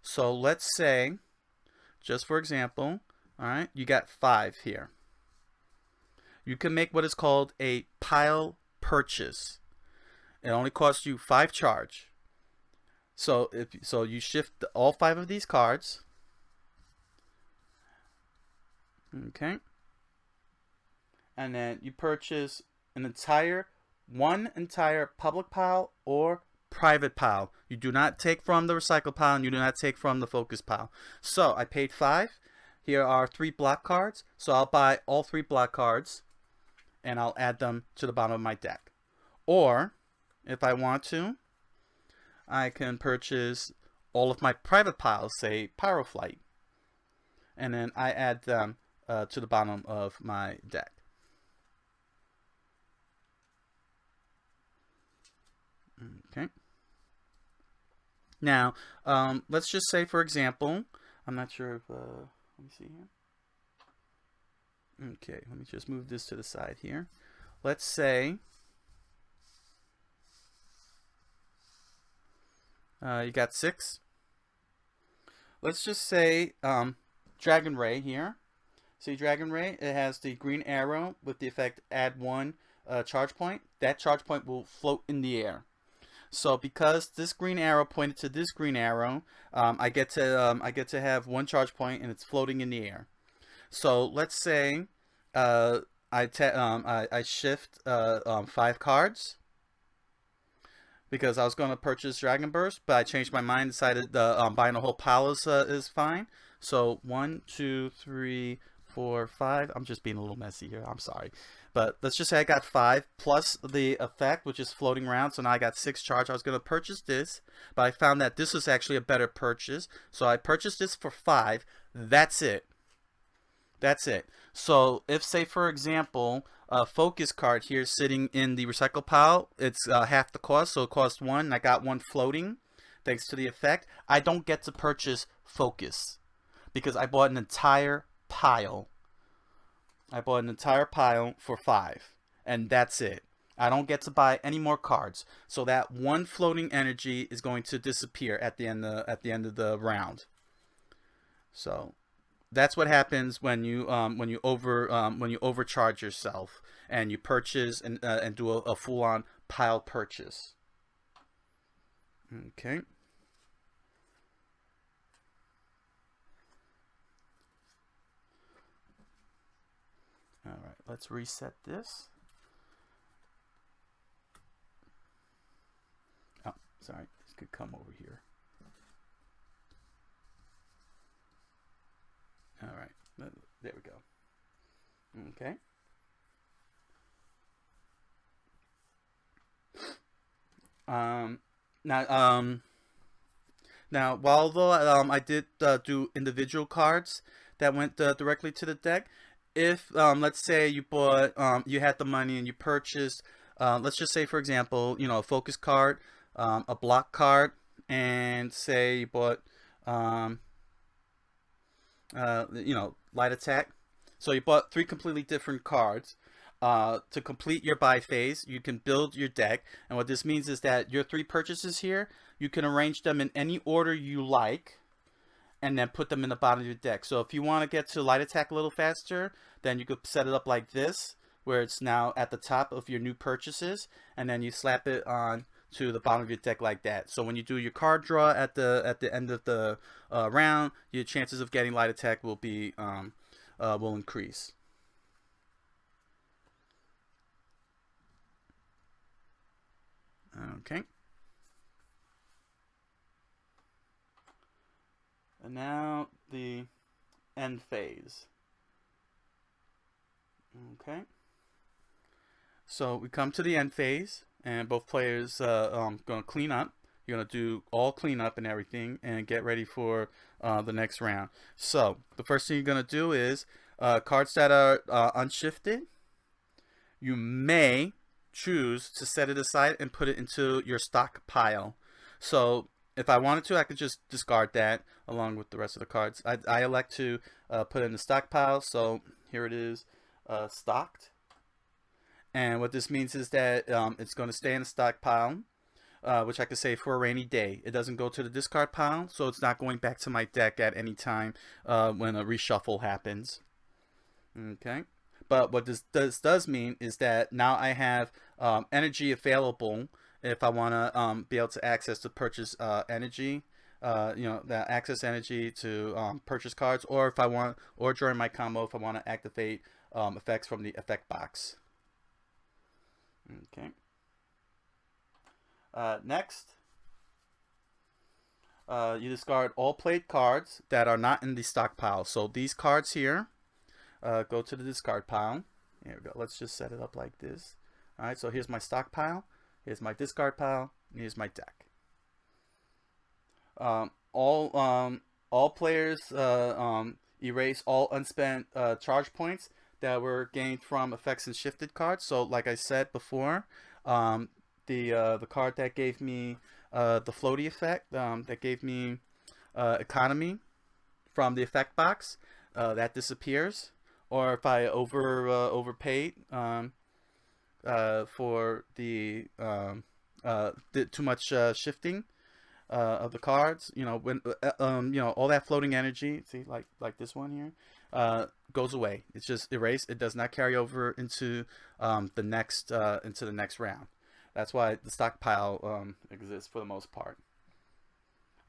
So let's say, just for example, all right, you got 5 here. You can make what is called a pile purchase. It only costs you 5 charge. So you shift all 5 of these cards. Okay. And then you purchase one entire public pile or private pile. You do not take from the recycle pile, and you do not take from the focus pile. So I paid 5. Here are 3 block cards. So I'll buy all 3 block cards and I'll add them to the bottom of my deck. Or if I want to, I can purchase all of my private piles, say Pyroflight, and then I add them to the bottom of my deck. Okay. Now, let's just say, for example, I'm not sure if, let me see here. Okay, let me just move this to the side here. Let's say you got 6. Let's just say Dragon Ray here. See Dragon Ray? It has the green arrow with the effect add 1 charge point. That charge point will float in the air. So because this green arrow pointed to this green arrow, I get to have 1 charge point and it's floating in the air. So let's say I shift 5 cards, because I was going to purchase Dragon Burst, but I changed my mind, decided buying a whole pile is fine. So 1, 2, 3, 4, 5. I'm just being a little messy here. I'm sorry. But let's just say I got 5 plus the effect, which is floating around. So now I got 6 charge. I was going to purchase this, but I found that this was actually a better purchase. So I purchased this for 5. That's it. That's it. So if, say, for example, a focus card here sitting in the recycle pile, it's half the cost, so it costs 1, and I got 1 floating thanks to the effect. I don't get to purchase focus because I bought an entire pile. I bought an entire pile for 5, and that's it. I don't get to buy any more cards. So that 1 floating energy is going to disappear at the end of the round. So that's what happens when you overcharge yourself and you purchase and do a full-on pile purchase. Okay. All right, let's reset this. Oh, sorry, this could come over here. All right, there we go. Okay. Now, although I did do individual cards that went directly to the deck, if let's say you bought you had the money and you purchased let's just say for example, you know, a focus card, a block card, and say you bought um, you know, light attack. So you bought three completely different cards. To complete your buy phase, you can build your deck, and what this means is that your three purchases here, you can arrange them in any order you like, and then put them in the bottom of your deck. So if you want to get to light attack a little faster, then you could set it up like this, where it's now at the top of your new purchases, and then you slap it on to the bottom of your deck like that. So when you do your card draw at the end of the round, your chances of getting light attack will be will increase. Okay. And now the end phase. Okay. So we come to the end phase, and both players going to clean up. You're going to do all cleanup and everything, and get ready for the next round. So the first thing you're going to do is cards that are unshifted, you may choose to set it aside and put it into your stockpile. So if I wanted to, I could just discard that along with the rest of the cards. I elect to put it in the stockpile. So here it is, stocked. And what this means is that it's going to stay in the stockpile, which I could say for a rainy day. It doesn't go to the discard pile, so it's not going back to my deck at any time when a reshuffle happens. Okay. But what this does mean is that now I have energy available if I want to be able to access to purchase energy, you know, the access energy to purchase cards, or if I want, or during my combo if I want to activate effects from the effect box. Okay. Next, you discard all played cards that are not in the stockpile. So these cards here go to the discard pile. Here we go. Let's just set it up like this. All right. So here's my stockpile. Here's my discard pile. And here's my deck. All players erase all unspent charge points that were gained from effects and shifted cards. So like I said before, the card that gave me the floaty effect, that gave me economy from the effect box, that disappears. Or if I overpaid for the did too much shifting of the cards, you know, when you know, all that floating energy, see, like this one here, goes away. It's just erased. It does not carry over into the next round. That's why the stockpile exists for the most part.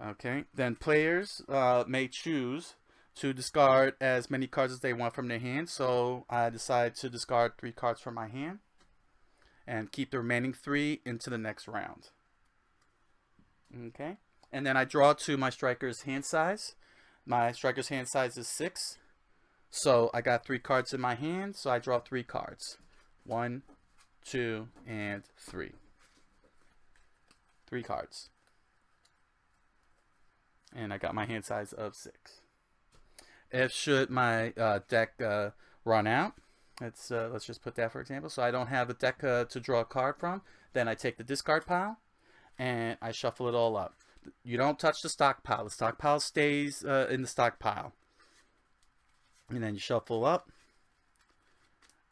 Okay, then players may choose to discard as many cards as they want from their hand. So I decide to discard 3 cards from my hand and keep the remaining 3 into the next round. Okay, and then I draw to my striker's hand size. My striker's hand size is 6. So I got 3 cards in my hand, so I draw 3 cards. 1, 2, and 3. 3 cards. And I got my hand size of 6. If should my deck run out, let's just put that for example. So I don't have a deck to draw a card from, then I take the discard pile and I shuffle it all up. You don't touch the stockpile. The stockpile stays in the stockpile. And then you shuffle up,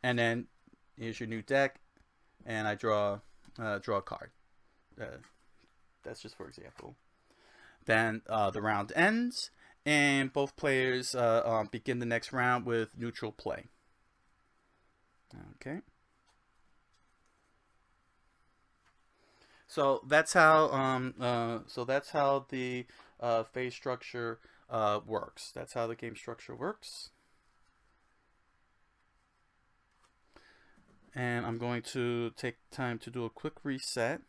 and then here's your new deck, and I draw a card. That's just for example. Then the round ends, and both players begin the next round with neutral play. Okay. So that's how the phase structure works. That's how the game structure works. And I'm going to take time to do a quick reset.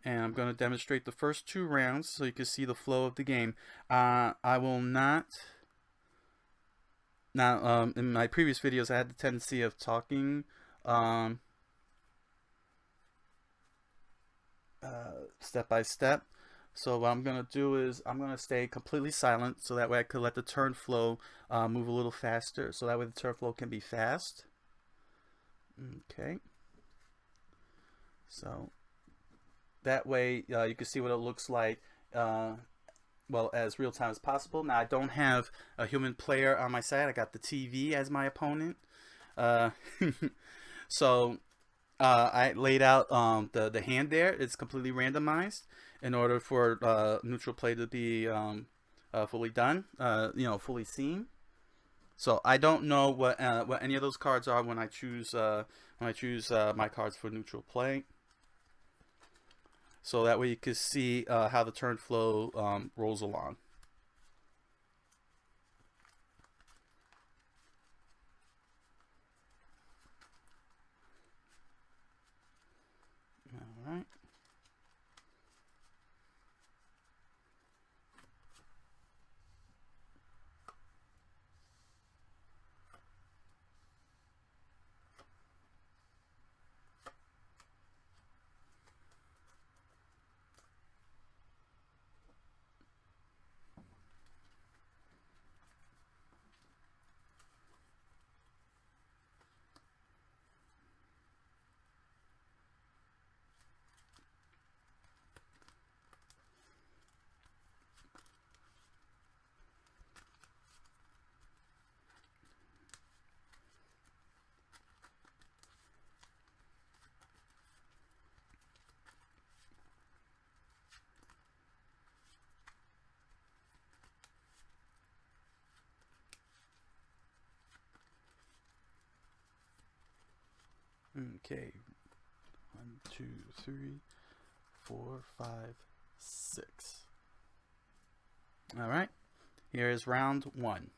And I'm going to demonstrate the first 2 rounds so you can see the flow of the game. I will not... Now, in my previous videos, I had the tendency of talking step by step. So what I'm gonna do is I'm gonna stay completely silent so that way I could let the turn flow move a little faster. So that way the turn flow can be fast. Okay. So that way you can see what it looks like. Well, as real time as possible. Now I don't have a human player on my side. I got the TV as my opponent. Uh, so I laid out the hand there. It's completely randomized in order for neutral play to be fully done. Fully seen. So I don't know what any of those cards are when I choose my cards for neutral play. So that way you can see how the turn flow rolls along. All right. Okay. 1, 2, 3, 4, 5, 6. All right. Here is round 1.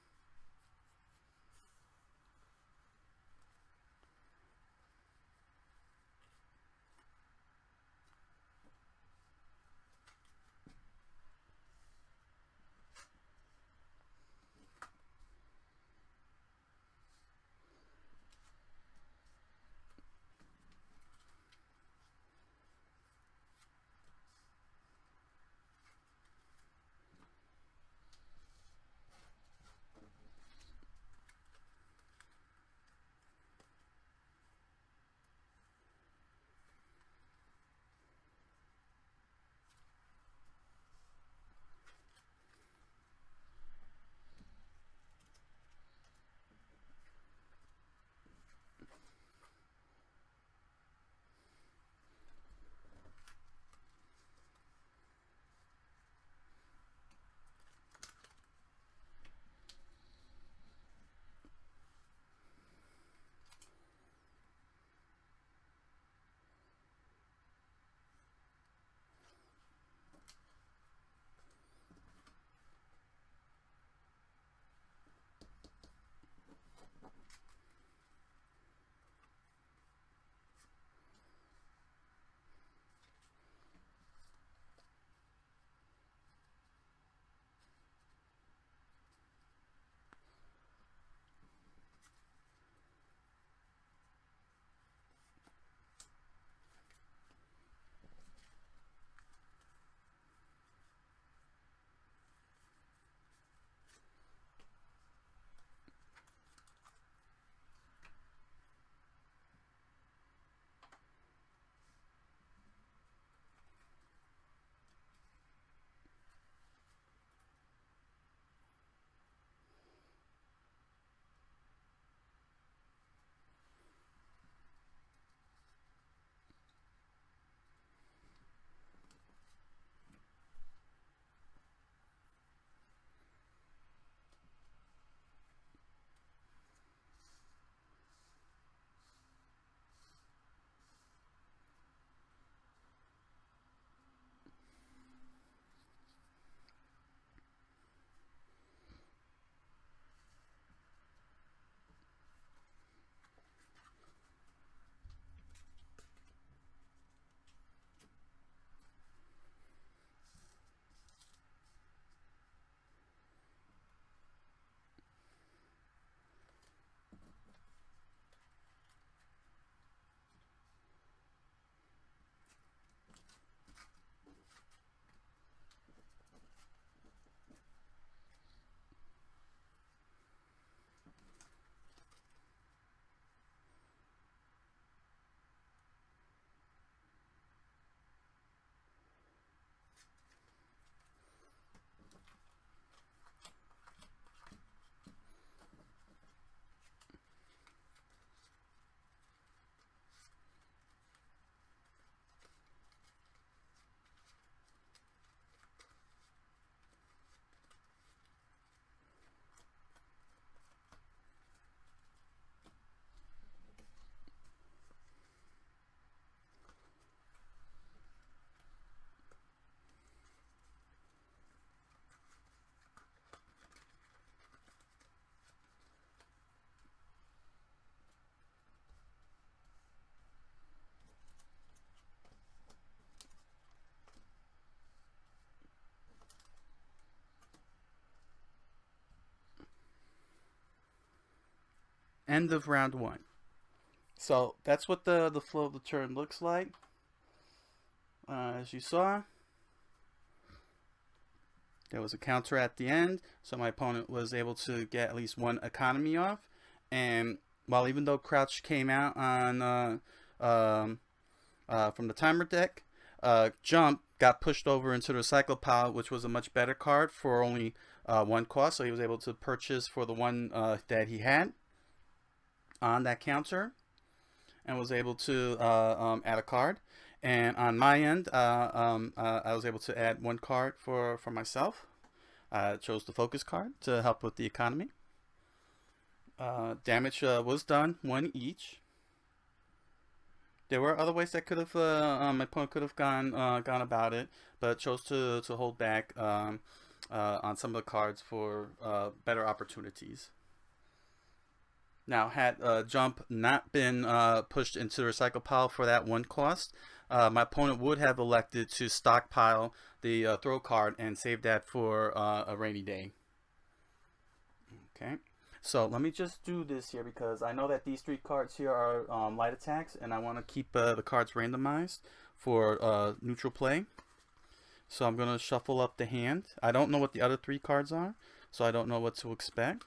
end of round 1. So that's what the flow of the turn looks like. As you saw, there was a counter at the end, so my opponent was able to get at least 1 economy off. And while even though Crouch came out on from the timer deck, Jump got pushed over into the Recycle Pile, which was a much better card for only 1 cost, so he was able to purchase for the 1 that he had on that counter, and was able to add a card. And on my end, I was able to add 1 card for myself. I chose the Focus card to help with the economy. Damage was done, 1 each. There were other ways that could have my opponent could have gone about it, but chose to hold back on some of the cards for better opportunities. Now, had Jump not been pushed into the Recycle Pile for that 1 cost, my opponent would have elected to stockpile the throw card and save that for a rainy day. Okay. So let me just do this here because I know that these 3 cards here are light attacks, and I want to keep the cards randomized for neutral play. So I'm going to shuffle up the hand. I don't know what the other 3 cards are, so I don't know what to expect.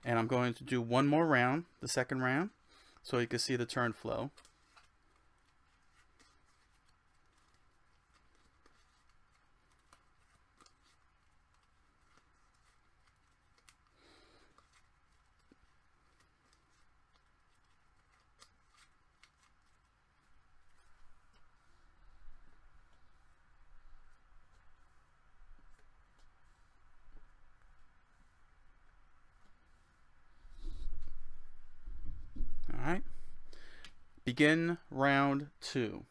And I'm going to do 1 more round, the second round, so you can see the turn flow. Alright. Begin round 2.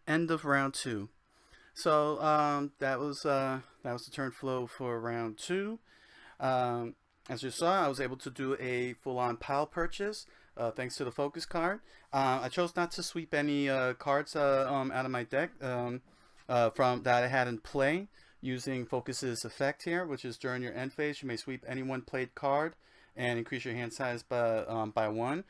end of round 2. So that was the turn flow for round 2. Um, as you saw, I was able to do a full-on pile purchase thanks to the focus card. I chose not to sweep any cards out of my deck from that I had in play using Focus's effect here, which is during your end phase, you may sweep any one played card and increase your hand size by 1.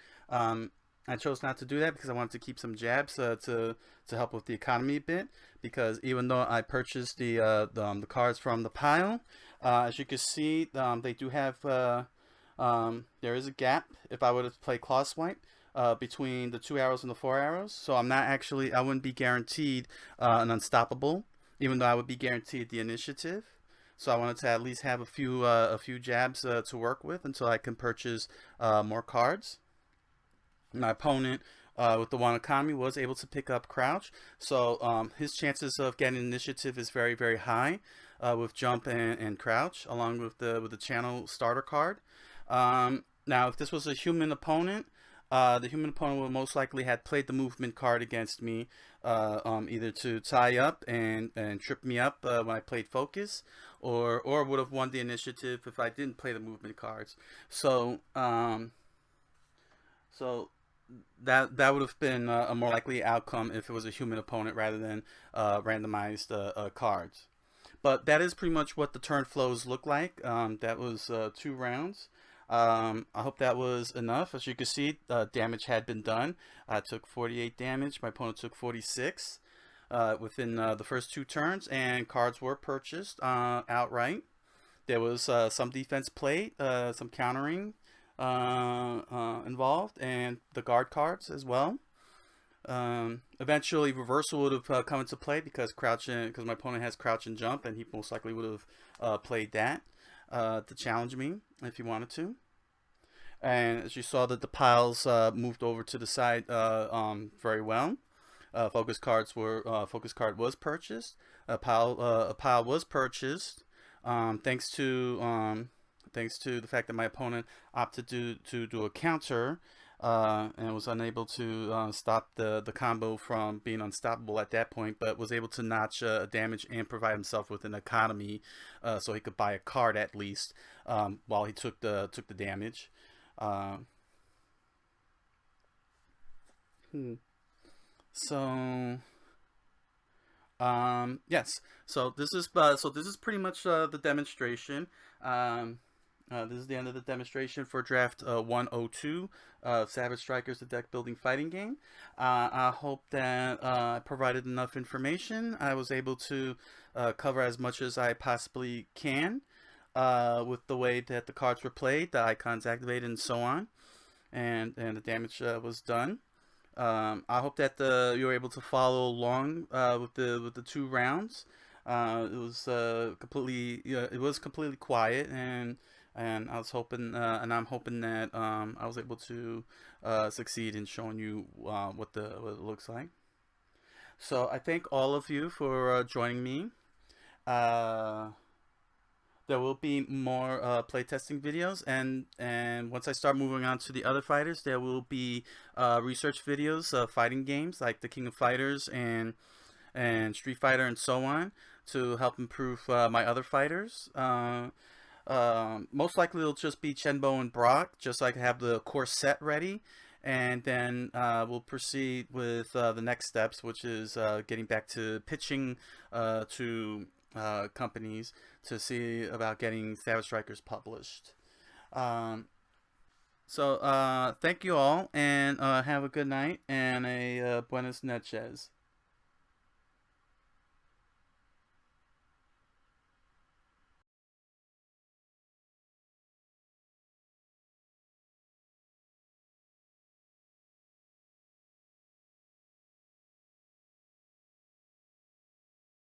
I chose not to do that because I wanted to keep some jabs to help with the economy a bit. Because even though I purchased the cards from the pile, as you can see, they do have there is a gap if I were to play claw swipe between the 2 arrows and the 4 arrows. So I wouldn't be guaranteed an unstoppable, even though I would be guaranteed the initiative. So I wanted to at least have a few jabs to work with until I can purchase more cards. My opponent with the 1 economy was able to pick up crouch, so his chances of getting initiative is very, very high with jump and crouch, along with the channel starter card. Now, if this was a human opponent, the human opponent would most likely have played the movement card against me, either to tie up and trip me up when I played focus, or would have won the initiative if I didn't play the movement cards. So that would have been a more likely outcome if it was a human opponent rather than randomized cards. But that is pretty much what the turn flows look like. That was 2 rounds. I hope that was enough. As you can see, damage had been done. I took 48 damage. My opponent took 46 within the first 2 turns, and cards were purchased outright. There was some defense played, some countering involved, and the guard cards as well. Eventually, reversal would have come into play because my opponent has crouch and jump, and he most likely would have played that to challenge me if he wanted to. And as you saw, that the piles moved over to the side very well. Focus card was purchased. A pile was purchased thanks to the fact that my opponent opted to do a counter and was unable to stop the combo from being unstoppable at that point, but was able to notch damage and provide himself with an economy so he could buy a card at least while he took the damage. So yes, so this is pretty much the demonstration. This is the end of the demonstration for draft 102 of Savage Strikers, the deck building fighting game. I hope that I provided enough information. I was able to cover as much as I possibly can with the way that the cards were played, the icons activated, and so on, and the damage was done. I hope that you were able to follow along with the 2 rounds. It was completely quiet, and I was hoping, and I'm hoping that I was able to succeed in showing you what it looks like. So I thank all of you for joining me. There will be more playtesting videos, and once I start moving on to the other fighters, there will be research videos of fighting games like the King of Fighters and Street Fighter and so on to help improve my other fighters. Most likely it'll just be Chenbo and Brock, just so I can have the core set ready, and then we'll proceed with the next steps, which is getting back to pitching to companies to see about getting Savage Strikers published. So thank you all, and have a good night and a buenas noches.